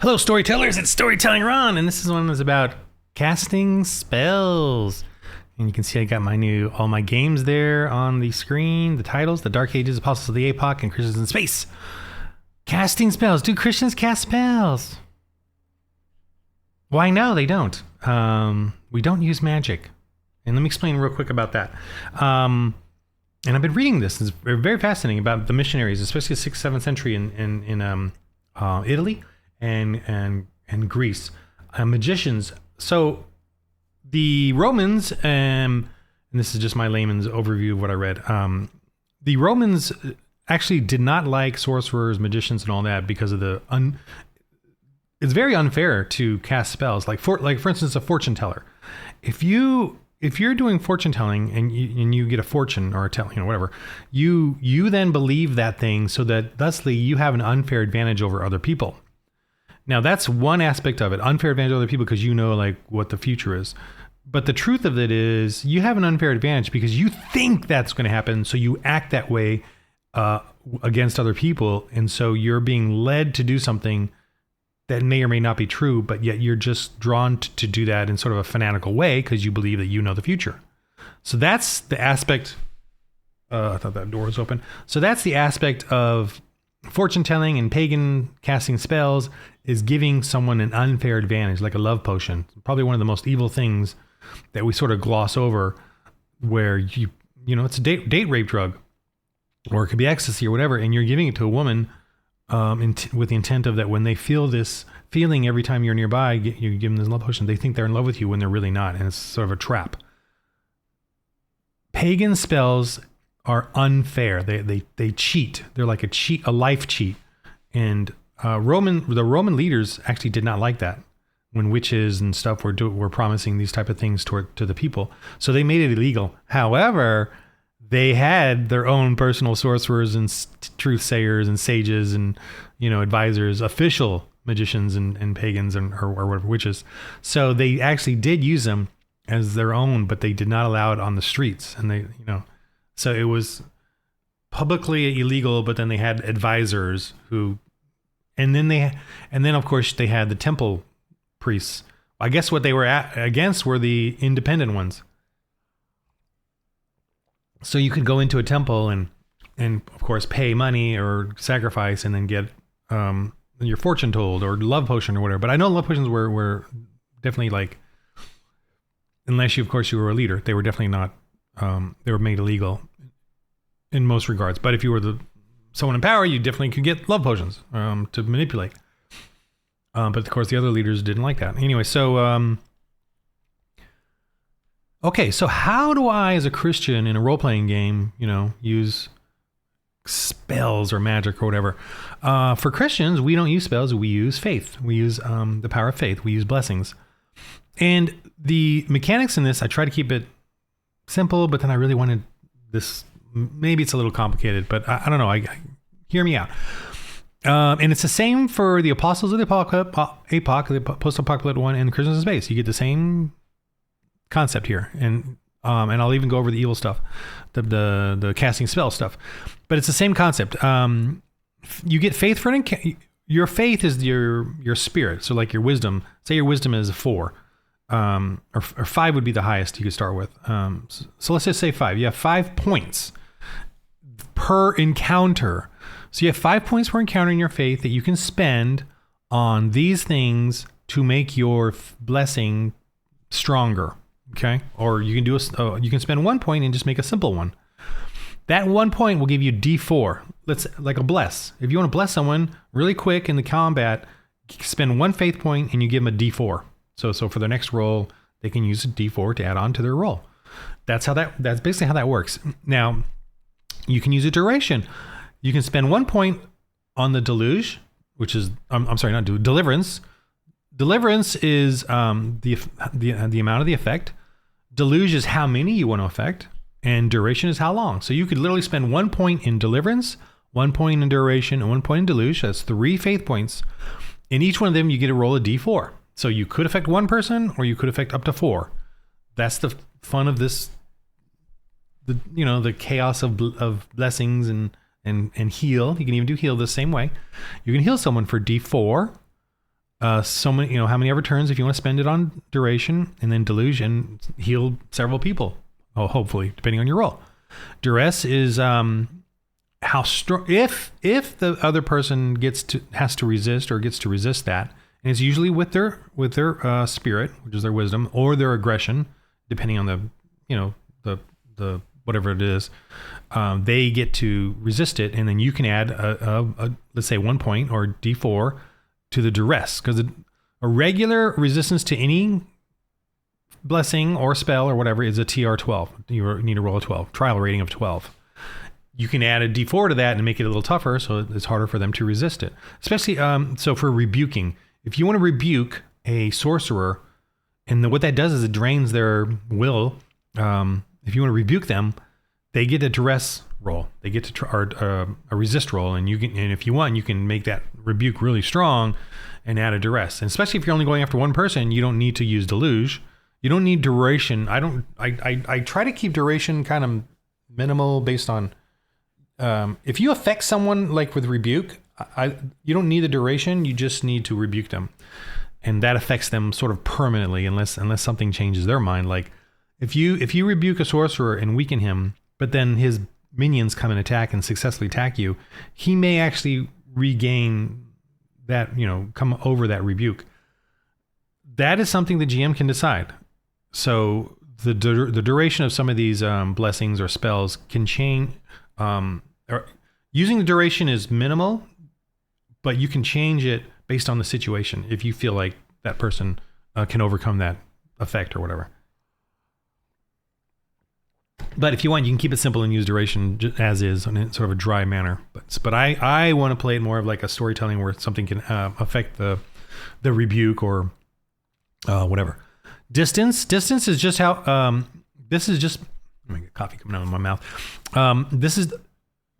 Hello, storytellers. It's Storytelling Ron, and this is one that's about casting spells. And you can see I got all my games there on the screen. The titles: The Dark Ages, Apostles of the Epoch, and Christians in Space. Casting spells. Do Christians cast spells? Why, no, they don't. We don't use magic. And let me explain real quick about that. And I've been reading this. It's very fascinating about the missionaries, especially the 6th, 7th century in Italy and Greece. Magicians. So the Romans, and this is just my layman's overview of what I read. The Romans actually did not like sorcerers, magicians, and all that because of it's very unfair to cast spells. Like for instance, a fortune teller. If you're doing fortune telling and you get a fortune or whatever, you then believe that thing so that thusly you have an unfair advantage over other people. Now that's one aspect of it, unfair advantage over other people because you know like what the future is. But the truth of it is you have an unfair advantage because you think that's going to happen, so you act that way against other people, and so you're being led to do something that may or may not be true, but yet you're just drawn to do that in sort of a fanatical way because you believe that you know the future. So that's the aspect. I thought that door was open. So that's the aspect of fortune telling and pagan casting spells, is giving someone an unfair advantage, like a love potion. Probably one of the most evil things that we sort of gloss over, where it's a date rape drug, or it could be ecstasy or whatever, and you're giving it to a woman with the intent of that when they feel this feeling every time you're nearby, you give them this love potion, they think they're in love with you when they're really not, and it's sort of a trap. Pagan spells are unfair. They cheat. They're like a life cheat. And the Roman leaders actually did not like that when witches and stuff were promising these type of things to the people. So they made it illegal. However, they had their own personal sorcerers and truth sayers and sages and, advisors, official magicians and pagans or whatever witches. So they actually did use them as their own, but they did not allow it on the streets. And so it was publicly illegal, but then they had advisors and then of course they had the temple priests. I guess what they were against were the independent ones. So you could go into a temple and of course pay money or sacrifice and then get your fortune told or love potion or whatever. But I know love potions were definitely like, unless you were a leader, they were definitely not. They were made illegal in most regards. But if you were someone in power, you definitely could get love potions to manipulate. But of course, the other leaders didn't like that. Anyway, so okay, so how do I, as a Christian in a role-playing game, use spells or magic or whatever? For Christians, we don't use spells. We use faith. We use the power of faith. We use blessings. And the mechanics in this, I try to keep it simple, but then I really wanted this. Maybe it's a little complicated, but I don't know. Hear me out. And it's the same for the Apostles of the Epoch, the Post-Apocalyptic one, and Christians in Space. You get the same concept here, and I'll even go over the evil stuff, the casting spell stuff, but it's the same concept. You get faith for your faith is your spirit. So like your wisdom, say your wisdom is a 4, or 5 would be the highest you could start with. So let's just say 5. You have 5 points per encounter. So you have 5 points per encounter in your faith that you can spend on these things to make your blessing stronger. Okay. Or you can you can spend 1 point and just make a simple one. That 1 point will give you D4. Like a bless. If you want to bless someone really quick in the combat, spend 1 faith point and you give them a D4. So for their next roll, they can use a D4 to add on to their roll. That's basically how that works. Now, you can use a duration. You can spend 1 point on the deluge, which is I'm sorry, not deliverance. Deliverance is the amount of the effect. Deluge is how many you want to affect, and duration is how long. So you could literally spend 1 point in deliverance, 1 point in duration, and 1 point in deluge. That's 3 faith points. In each one of them, you get to roll a D4. So you could affect one person, or you could affect up to 4. That's the fun of this. The chaos of blessings and heal. You can even do heal the same way. You can heal someone for D4. so many, how many ever turns if you want to spend it on duration, and then deluge and heal several people. Oh, hopefully, depending on your roll. Duress is how strong, if the other person has to resist or gets to resist that, and it's usually with their spirit, which is their wisdom, or their aggression, depending on the whatever it is, they get to resist it, and then you can add a let's say 1 point or D4 to the duress, because a regular resistance to any blessing or spell or whatever is a TR 12. You need to roll a 12, trial rating of 12. You can add a D4 to that and make it a little tougher, so it's harder for them to resist it. Especially, so for rebuking, if you want to rebuke a sorcerer, and what that does is it drains their will. If you want to rebuke them, they get a duress roll. They get to a resist roll, and if you want, you can make that rebuke really strong and add a duress. And especially if you're only going after one person, you don't need to use deluge. You don't need duration. I try to keep duration kind of minimal based on if you affect someone like with rebuke, you don't need the duration. You just need to rebuke them, and that affects them sort of permanently unless something changes their mind. Like if you rebuke a sorcerer and weaken him, but then his minions come and attack and successfully attack you, he may actually regain that, come over that rebuke. That is something the GM can decide. So the duration of some of these blessings or spells can change. Using the duration is minimal, but you can change it based on the situation if you feel like that person can overcome that effect or whatever. But if you want, you can keep it simple and use duration as is in sort of a dry manner. But I want to play it more of like a storytelling where something can affect the rebuke or whatever. Distance is just how this is just. Let me get coffee coming out of my mouth. This is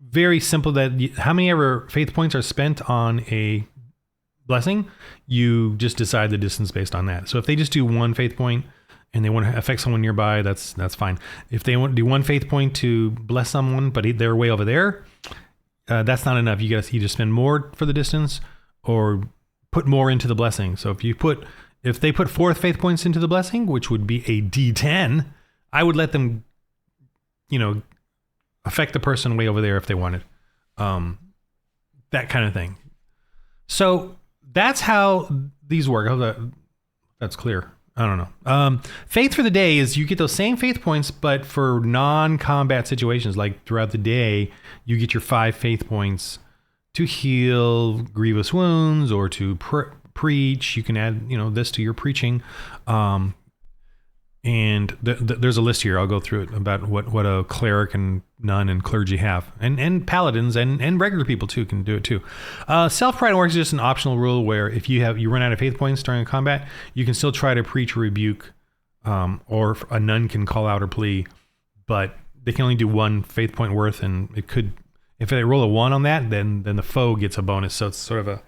very simple. How many ever faith points are spent on a blessing, you just decide the distance based on that. So if they just do 1 faith point and they want to affect someone nearby, that's fine. If they want to do 1 faith point to bless someone, but they're way over there, that's not enough. You got to either spend more for the distance or put more into the blessing. So if they put 4 faith points into the blessing, which would be a D10, I would let them, affect the person way over there if they wanted. That kind of thing. So that's how these work. I hope that's clear. I don't know. Faith for the day is you get those same faith points, but for non-combat situations, like throughout the day, you get your 5 faith points to heal grievous wounds or to preach. You can add, this to your preaching. And there's a list here. I'll go through it about what a cleric and nun and clergy have, and paladins and regular people too can do it too. Self-pride works is just an optional rule where if you run out of faith points during a combat, you can still try to preach or rebuke, or a nun can call out or plea, but they can only do 1 faith point worth, and if they roll a 1 on that, then the foe gets a bonus. So it's sort of a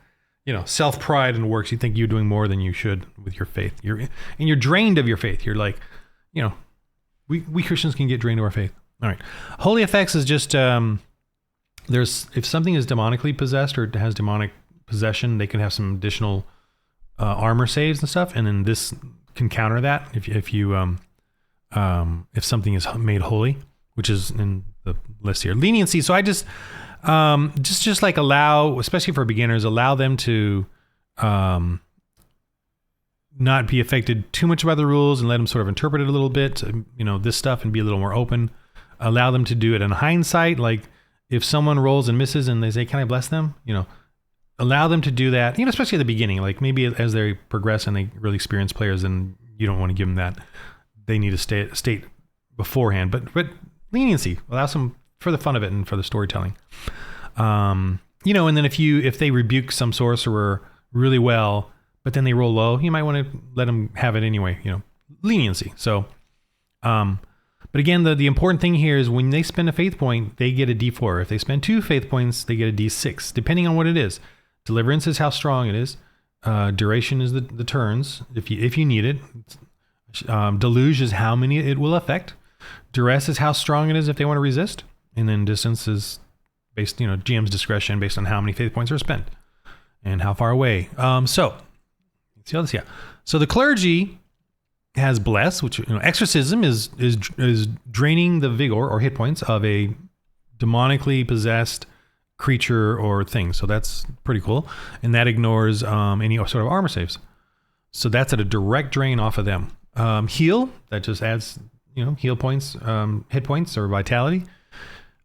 self-pride and works. You think you're doing more than you should with your faith. You're drained of your faith. You're like, we Christians can get drained of our faith. All right. Holy effects is just, if something is demonically possessed or has demonic possession, they can have some additional armor saves and stuff. And then this can counter that if something is made holy, which is in the list here. Leniency. So I just like allow, especially for beginners, allow them to not be affected too much by the rules and let them sort of interpret it a little bit, this stuff, and be a little more open. Allow them to do it in hindsight. Like if someone rolls and misses and they say, "Can I bless them?" Allow them to do that, especially at the beginning. Like maybe as they progress and they really experienced players, and you don't want to give them that. They need to state beforehand, but leniency, allow some for the fun of it and for the storytelling. And then if they rebuke some sorcerer really well, but then they roll low, you might want to let them have it anyway, leniency. So, but again, the important thing here is when they spend a faith point, they get a D4. If they spend 2 faith points, they get a D6, depending on what it is. Deliverance is how strong it is. Duration is the turns, if you need it. Deluge is how many it will affect. Duress is how strong it is if they want to resist. And then distance is based, GM's discretion based on how many faith points are spent and how far away. So See all this? Yeah. So the clergy has bless, which, exorcism is draining the vigor or hit points of a demonically possessed creature or thing. So that's pretty cool, and that ignores any sort of armor saves. So that's at a direct drain off of them. Heal, that just adds heal points, hit points or vitality.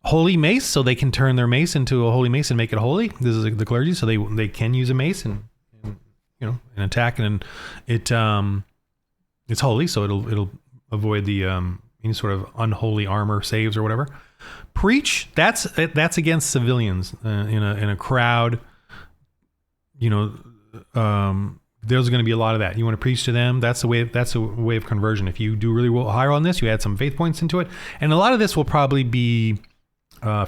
Holy mace, so they can turn their mace into a holy mace and make it holy. This is the clergy, so they can use a mace and an attack, and it's holy, so it'll avoid the any sort of unholy armor saves or whatever. Preach, that's against civilians in a crowd. There's going to be a lot of that. You want to preach to them. That's a way of conversion. If you do really well higher on this, you add some faith points into it, and a lot of this will probably be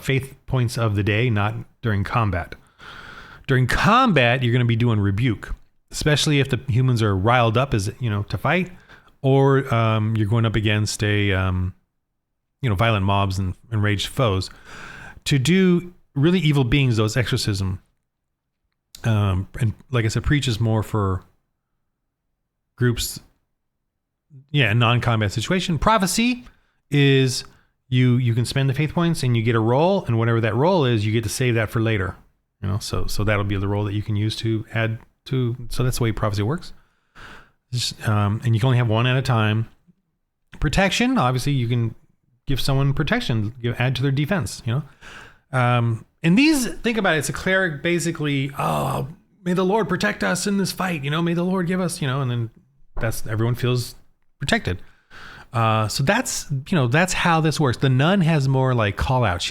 faith points of the day, not during combat. During combat, you're going to be doing rebuke, especially if the humans are riled up to fight, or you're going up against a violent mobs and enraged foes. To do really evil beings, those exorcism, and like I said, preach is more for groups, non-combat situation. Prophecy is you can spend the faith points and you get a roll, and whatever that roll is, you get to save that for later. So that'll be the roll that you can use to add to. So that's the way prophecy works. And you can only have one at a time. Protection, obviously, you can give someone protection, add to their defense. And these, think about it, it's a cleric basically, may the Lord protect us in this fight, may the Lord give us, and then everyone feels protected. So that's how this works. The nun has more like call out.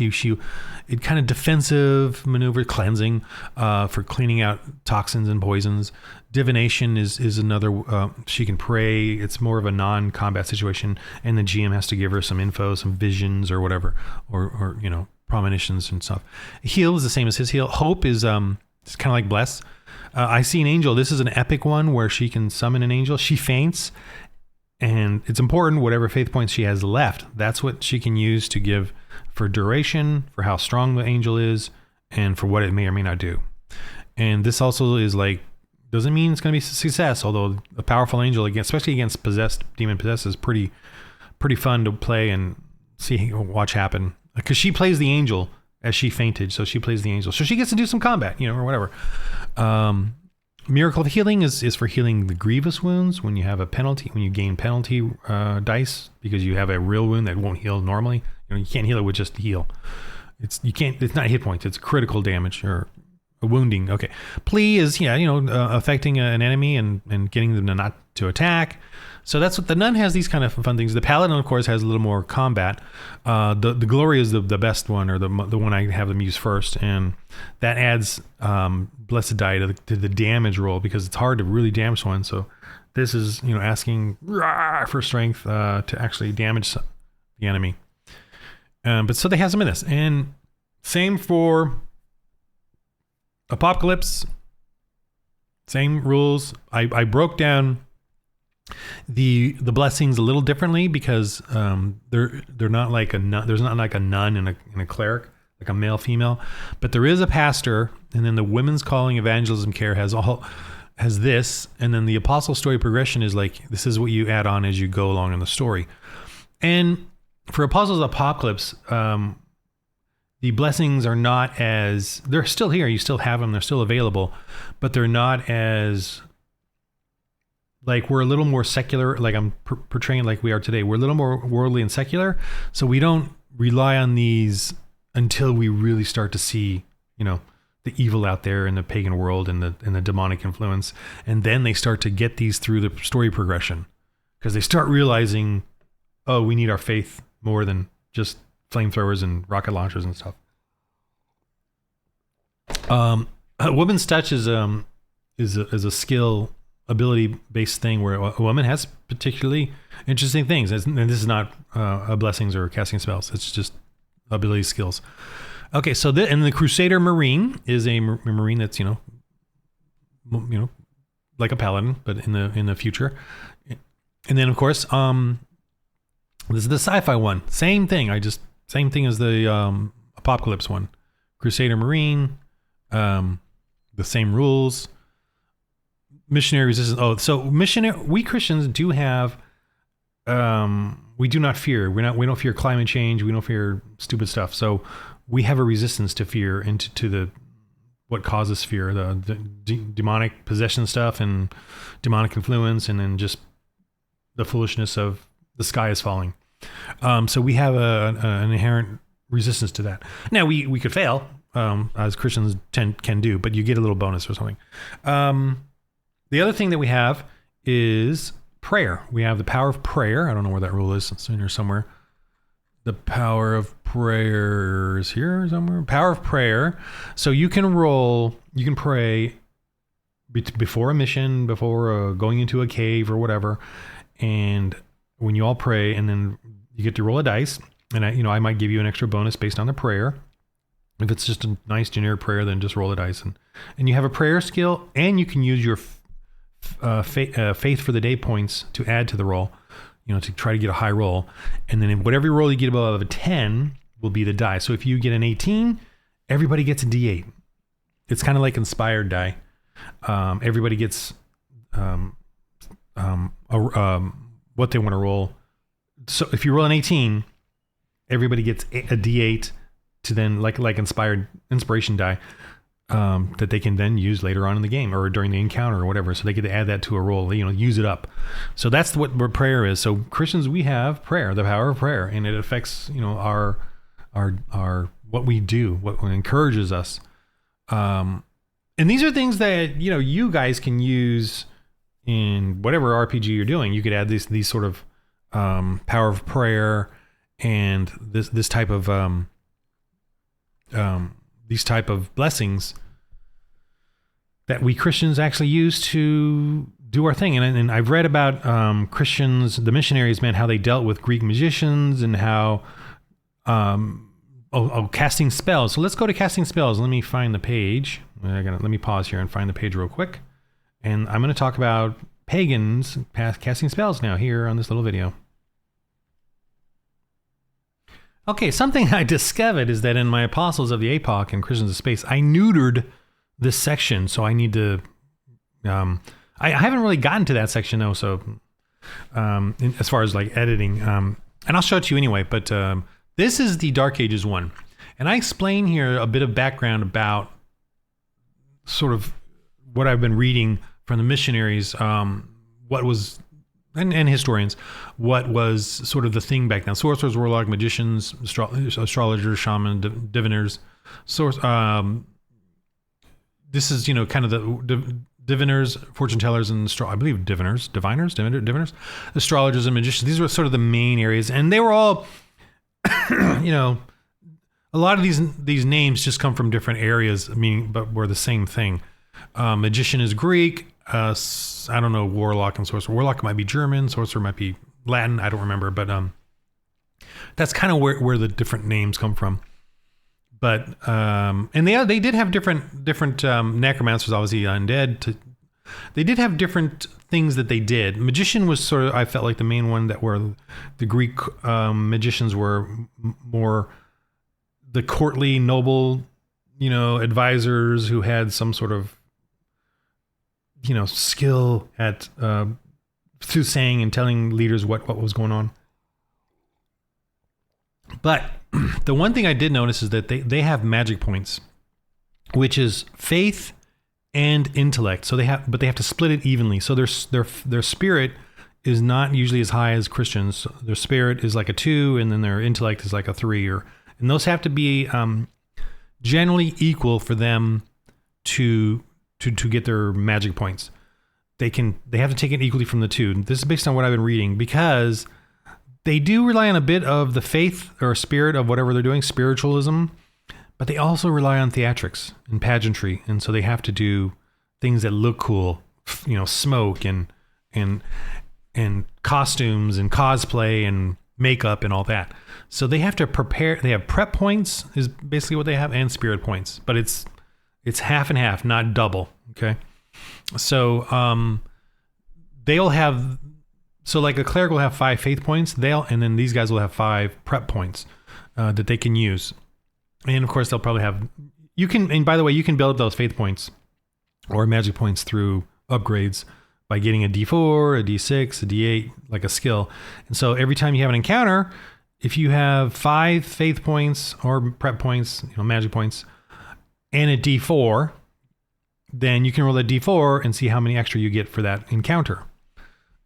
It kind of defensive maneuver, cleansing, for cleaning out toxins and poisons. Divination is another, she can pray. It's more of a non-combat situation, and the GM has to give her some info, some visions or whatever, or premonitions and stuff. Heal is the same as his heal. Hope is it's kind of like bless. I see an angel. This is an epic one where she can summon an angel. She faints, and it's important, whatever faith points she has left, that's what she can use to give for duration, for how strong the angel is, and for what it may or may not do. And this also is like, doesn't mean it's going to be a success, although a powerful angel, especially against demon possessed, is pretty fun to play and watch happen. Because she plays the angel as she fainted, so she plays the angel. So she gets to do some combat, or whatever. Miracle of Healing is for healing the grievous wounds when you have a penalty, when you gain penalty dice because you have a real wound that won't heal normally. You can't heal it with just heal. It's not hit points. It's critical damage or wounding. Okay. Plea is affecting an enemy and getting them not to attack. So that's what the nun has, these kind of fun things. The paladin, of course, has a little more combat. The glory is the best one, or the one I have them use first, and that adds blessed die to the damage roll because it's hard to really damage one. So this is asking for strength to actually damage the enemy. But so they have some of this, and same for Apocalypse. Same rules. I broke down the blessings a little differently because they're not like a nun. There's not like a nun and a cleric, like a male female, but there is a pastor, and then the women's calling evangelism care has this, and then the apostle story progression is like, this is what you add on as you go along in the story. And for Apostles Apocalypse, the blessings are not as, they're still here, you still have them, they're still available, but they're not as, like, we're a little more secular, like I'm portraying like we are today. We're a little more worldly and secular, so we don't rely on these until we really start to see, the evil out there in the pagan world and the demonic influence. And then they start to get these through the story progression because they start realizing, oh, we need our faith more than just flamethrowers and rocket launchers and stuff. A woman's touch is a skill ability based thing where a woman has particularly interesting things, and this is not blessings or casting spells. It's just ability skills. Okay, so and the Crusader Marine is a marine that's like a paladin, but in the future. And then of course, this is the sci-fi one. Same thing as the Apocalypse one. Crusader Marine, the same rules. missionary resistance. Oh, so missionary. We Christians do have. We do not fear. We don't fear climate change. We don't fear stupid stuff. So we have a resistance to fear and to the what causes fear, the demonic possession stuff and demonic influence, and then just the foolishness of the sky is falling. So we have an inherent resistance to that. Now we could fail, as Christians can do, but you get a little bonus or something. The other thing that we have is prayer. We have the power of prayer. I don't know where that rule is. It's in here somewhere. The power of prayer is here somewhere. Power of prayer. So you can pray before a mission, before going into a cave or whatever. And when you all pray, and then you get to roll a dice, and I might give you an extra bonus based on the prayer. If it's just a nice generic prayer, then just roll a dice, and you have a prayer skill, and you can use your faith for the day points to add to the roll, to try to get a high roll. And then whatever roll you get above a 10 will be the die. So if you get an 18, everybody gets a D8. It's kind of like inspired die. Everybody gets what they want to roll. So if you roll an 18, everybody gets a D8 to then like inspiration die that they can then use later on in the game or during the encounter or whatever. So they get to add that to a roll, use it up. So that's what prayer is. So Christians, we have prayer, the power of prayer, and it affects our what we do, what encourages us. And these are things that you guys can use in whatever RPG you're doing. You could add these sort of power of prayer and this type of these type of blessings that we Christians actually use to do our thing. And I've read about Christians, the missionaries, how they dealt with Greek magicians and how casting spells. So let's go to casting spells. Let me find the page. Let me pause here and find the page real quick. And I'm going to talk about pagans casting spells now here on this little video. Okay, something I discovered is that in my Apostles of the APOC and Christians of Space, I neutered this section, so I need to... I haven't really gotten to that section, though, so as far as like editing. And I'll show it to you anyway, but this is the Dark Ages one. And I explain here a bit of background about sort of what I've been reading from the missionaries, what was... And historians, what was sort of the thing back then. Sorcerers, warlock, magicians, astrologers, shamans, diviners. This is, kind of the diviners, fortune tellers, and I believe diviners, astrologers and magicians. These were sort of the main areas. And they were all, a lot of these names just come from different areas, but were the same thing. Magician is Greek. I don't know, warlock and sorcerer. Warlock might be German, sorcerer might be Latin. I don't remember, but that's kind of where the different names come from. But and they did have different necromancers, obviously undead. They did have different things that they did. Magician was sort of, I felt like, the main one that were the Greek magicians were more the courtly, noble, advisors who had some sort of skill at soothsaying and telling leaders what was going on. But the one thing I did notice is that they have magic points, which is faith and intellect. So they have to split it evenly. So their spirit is not usually as high as Christians. Their spirit is like a 2, and then their intellect is like a 3, and those have to be generally equal for them to get their magic points. They have to take it equally from the 2. This is based on what I've been reading, because they do rely on a bit of the faith or spirit of whatever they're doing, spiritualism, but they also rely on theatrics and pageantry, and so they have to do things that look cool, smoke and costumes and cosplay and makeup and all that. So they have to prepare. They have prep points is basically what they have, and spirit points, but it's half and half, not double. Okay. So, they'll have, so like a cleric will have 5 faith points, and then these guys will have 5 prep points, that they can use. And of course they'll probably have, and by the way, you can build up those faith points or magic points through upgrades by getting a D4, a D6, a D8, like a skill. And so every time you have an encounter, if you have 5 faith points or prep points, magic points, and a D4, then you can roll a D4 and see how many extra you get for that encounter.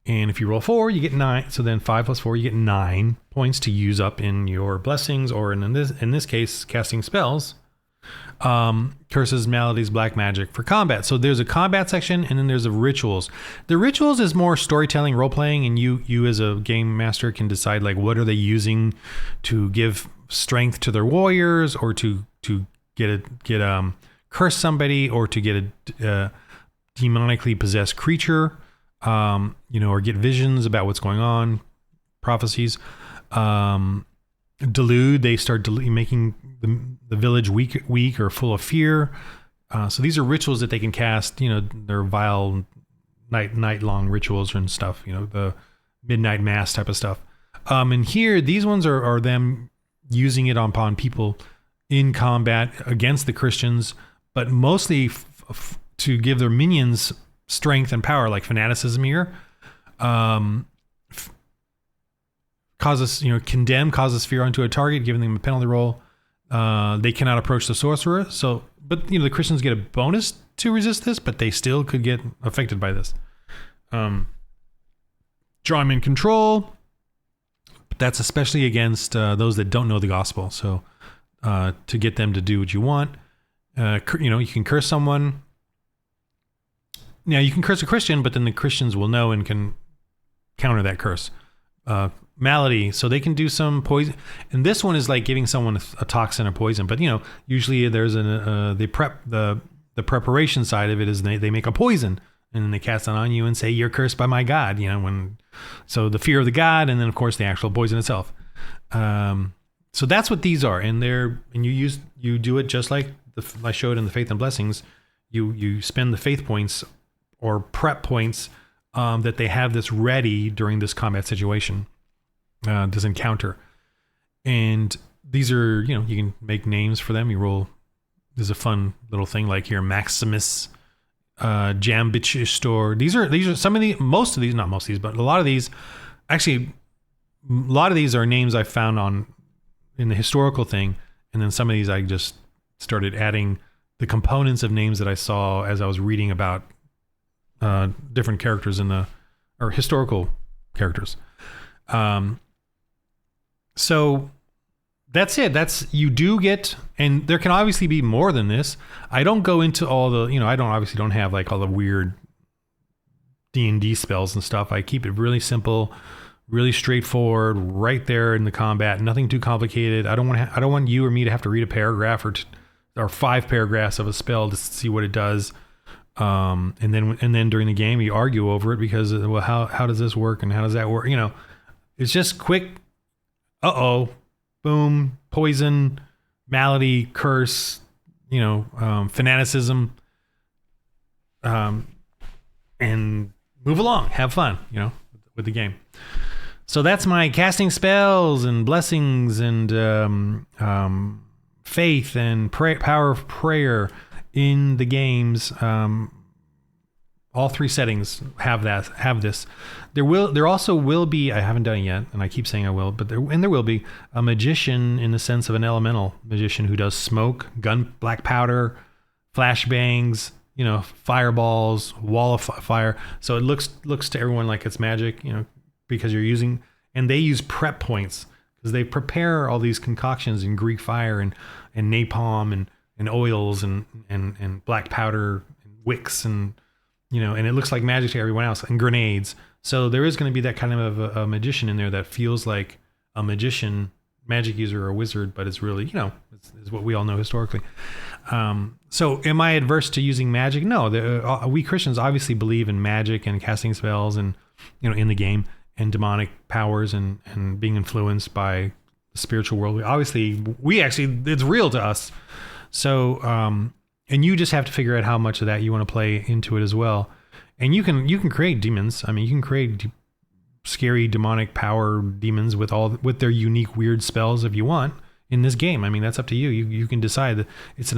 And if you roll 4, you get 9. So then 5 plus 4, you get 9 points to use up in your blessings, or in this case, casting spells, curses, maladies, black magic for combat. So there's a combat section, and then there's a rituals. The rituals is more storytelling, role playing, and you as a game master can decide like what are they using to give strength to their warriors, or to curse somebody, or to get a demonically possessed creature. Or get visions about what's going on, prophecies. Delude, they start making the village weak or full of fear. So these are rituals that they can cast, they're vile night-long rituals and stuff, the midnight mass type of stuff. And here, these ones are them using it upon people in combat against the Christians, but mostly to give their minions strength and power, like fanaticism here. Causes fear onto a target, giving them a penalty roll. They cannot approach the sorcerer. But the Christians get a bonus to resist this, but they still could get affected by this. Draw them in control. But that's especially against those that don't know the gospel. So to get them to do what you want, you can curse someone. Now, you can curse a Christian, but then the Christians will know and can counter that curse. Malady, so they can do some poison. And this one is like giving someone a toxin or poison. But, usually there's the preparation side of it is they make a poison. And then they cast it on you and say, you're cursed by my God. So the fear of the God, and then, of course, the actual poison itself. So that's what these are. And you do it just like I showed in the Faith and Blessings. You spend the faith points or prep points that they have this ready during this combat situation, this encounter. And these are, you can make names for them. You roll, there's a fun little thing like here, Maximus, Jambichestor. These are most of these, but a lot of these, actually, a lot of these are names I found in the historical thing. And then some of these I just started adding the components of names that I saw as I was reading about different characters or historical characters. So that's it. You do get, and there can obviously be more than this. I don't go into all the, I don't have like all the weird D&D spells and stuff. I keep it really simple, really straightforward, right there in the combat. Nothing too complicated. I don't want you or me to have to read a paragraph or 5 paragraphs of a spell to see what it does. And then during the game, you argue over it because, well, how does this work and how does that work? It's just quick. Boom, poison, malady, curse, fanaticism, and move along, have fun, with the game. So that's my casting spells and blessings and faith and power of prayer in the games. All 3 settings have this. There also will be, I haven't done it yet, and I keep saying I will, but there will be a magician in the sense of an elemental magician who does smoke, black powder, flashbangs, fireballs, wall of fire. So it looks to everyone like it's magic, because you're using, and they use prep points because they prepare all these concoctions in Greek fire and napalm and oils and black powder and wicks and and it looks like magic to everyone else, and grenades. So there is going to be that kind of a magician in there that feels like a magician, magic user, or a wizard, but it's really, it's what we all know historically. So am I adverse to using magic? No, we Christians obviously believe in magic and casting spells and, in the game, and demonic powers and being influenced by the spiritual world. Obviously, it's real to us. So, and you just have to figure out how much of that you want to play into it as well. And you can create demons. I mean, you can create scary demonic power demons with their unique weird spells if you want in this game. I mean, that's up to you. You can decide that it's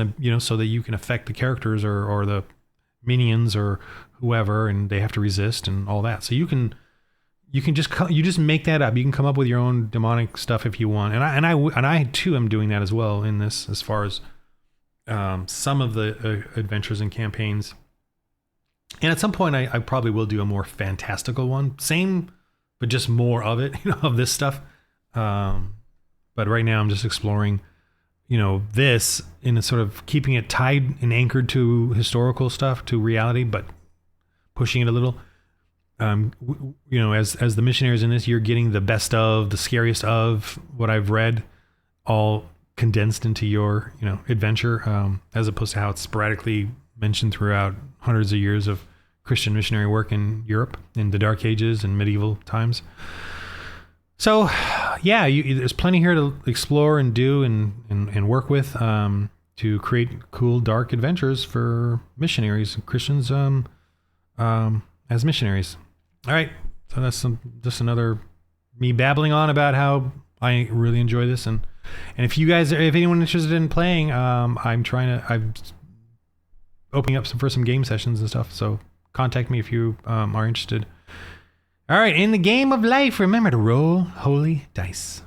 so that you can affect the characters or the minions or whoever, and they have to resist and all that. So you can just make that up. You can come up with your own demonic stuff if you want. And I too am doing that as well in this, as far as some of the adventures and campaigns. And at some point, I probably will do a more fantastical one. Same, but just more of it, of this stuff. But right now, I'm just exploring, this in a sort of keeping it tied and anchored to historical stuff, to reality, but pushing it a little. As the missionaries in this, you're getting the best of, the scariest of what I've read, all condensed into your, adventure, as opposed to how it's sporadically mentioned throughout hundreds of years of Christian missionary work in Europe in the Dark Ages and medieval times. So, yeah, there's plenty here to explore and do and work with, to create cool, dark adventures for missionaries, Christians, as missionaries. All right, so that's just another me babbling on about how I really enjoy this, and if anyone interested in playing, I'm opening up for some game sessions and stuff. So contact me if you are interested. All right, in the game of life, remember to roll holy dice.